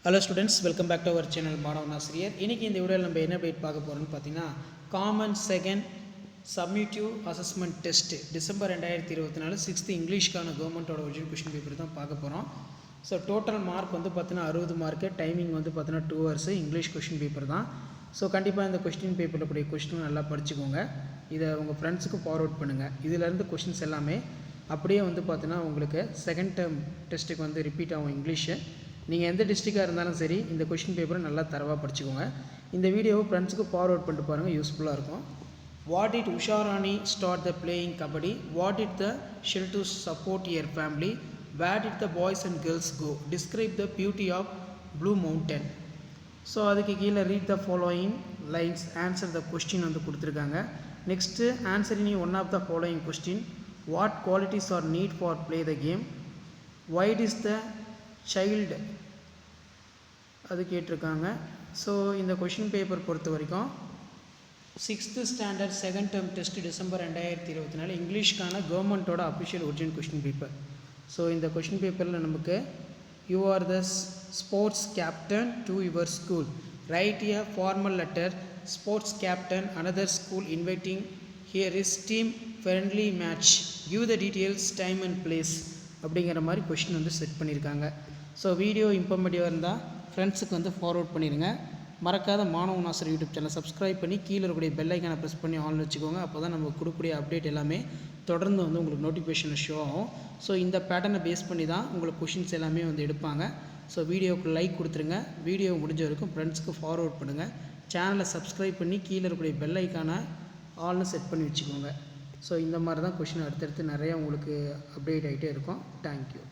Hello students, welcome back to our channel மாணவன் ஆசிரியர். இன்னைக்கு இந்த வீடியோவில் நம்ம என்ன அப்டேட் பார்க்க போறோம்னு பார்த்தீங்கன்னா common second summative assessment test December 2024 6th இங்கிலீஷ்க்கான கவர்மெண்ட்டோட ஒரிஜினல் கொஸ்டின் பேப்பர் தான் பார்க்க போகிறோம். ஸோ டோட்டல் மார்க் வந்து பார்த்தீங்கன்னா 60 மார்க்கு, டைமிங் வந்து பார்த்தீங்கன்னா 2 hours, இங்கிலீஷ் கொஸ்டின் பேப்பர் தான். ஸோ கண்டிப்பாக இந்த கொஸ்டின் பேப்பரில் கூடிய கொஸ்டின் நல்லா படிச்சுக்கோங்க. இதை உங்கள் ஃப்ரெண்ட்ஸுக்கு ஃபார்வர்ட் பண்ணுங்கள். இதிலேருந்து கொஸ்டின்ஸ் எல்லாமே அப்படியே வந்து பார்த்தீங்கன்னா உங்களுக்கு செகண்ட் டேர்ம் டெஸ்ட்டுக்கு வந்து ரிப்பீட் ஆகும் இங்கிலீஷு. நீங்கள் எந்த டிஸ்ட்ரிக்டாக இருந்தாலும் சரி இந்த கொஸ்டின் பேப்பரை நல்லா தரவாக படிச்சுக்கோங்க. இந்த வீடியோவை ஃப்ரெண்ட்ஸுக்கு ஃபார்வர்ட் பண்ணிட்டு பாருங்கள், யூஸ்ஃபுல்லாக இருக்கும். What did Usha Rani start the playing kabaddi? What did the shell do support your family? Where did the boys and girls go? Describe the beauty of blue mountain. So அதுக்கு கீழே read the following lines, answer the question வந்து கொடுத்துருக்காங்க. Next answering one of the following question. What qualities are need for play the game? White is the child அது கேட்டிருக்காங்க. So இந்த question paper பொறுத்த வரைக்கும் 6th standard second term test December 2024 இங்கிலீஷ்க்கான கவர்மெண்ட்டோட official original question paper. So இந்த question பேப்பரில் நமக்கு you are the sports captain to your school, right a formal letter, sports captain another school inviting, here is team friendly match, give the details, time and place அப்படிங்கிற மாதிரி question வந்து set பண்ணியிருக்காங்க. So video இன்ஃபர்மேட்டிவாக இருந்தால் ஃப்ரெண்ட்ஸுக்கு வந்து forward பண்ணிடுங்க. மறக்காத மாணவன் ஆசிரியர் யூடியூப் சேனல் சப்ஸ்கிரைப் பண்ணி கீழே இருக்கக்கூடிய பெல் ஐக்கானை ப்ரெஸ் பண்ணி ஆன் வச்சுக்கோங்க. அப்போ தான் நம்ம கொடுக்கக்கூடிய அப்டேட் எல்லாமே தொடர்ந்து வந்து உங்களுக்கு நோட்டிஃபிகேஷன் ஷோ ஆகும். ஸோ இந்த பேட்டர்னை பேஸ் பண்ணி தான் உங்களுக்கு கொஷின்ஸ் எல்லாமே வந்து எடுப்பாங்க. ஸோ வீடியோவுக்கு லைக் கொடுத்துருங்க. வீடியோ முடிஞ்ச வரைக்கும் ஃப்ரெண்ட்ஸுக்கு ஃபார்வர்ட் பண்ணுங்கள். சேனலை சப்ஸ்கிரைப் பண்ணி கீழே இருக்கக்கூடிய பெல் ஐக்கானை ஆல்னு செட் பண்ணி வச்சுக்கோங்க. ஸோ இந்த மாதிரி தான் கொஷின் அடுத்தடுத்து நிறையா உங்களுக்கு அப்டேட் ஆகிட்டே இருக்கும். தேங்க்யூ.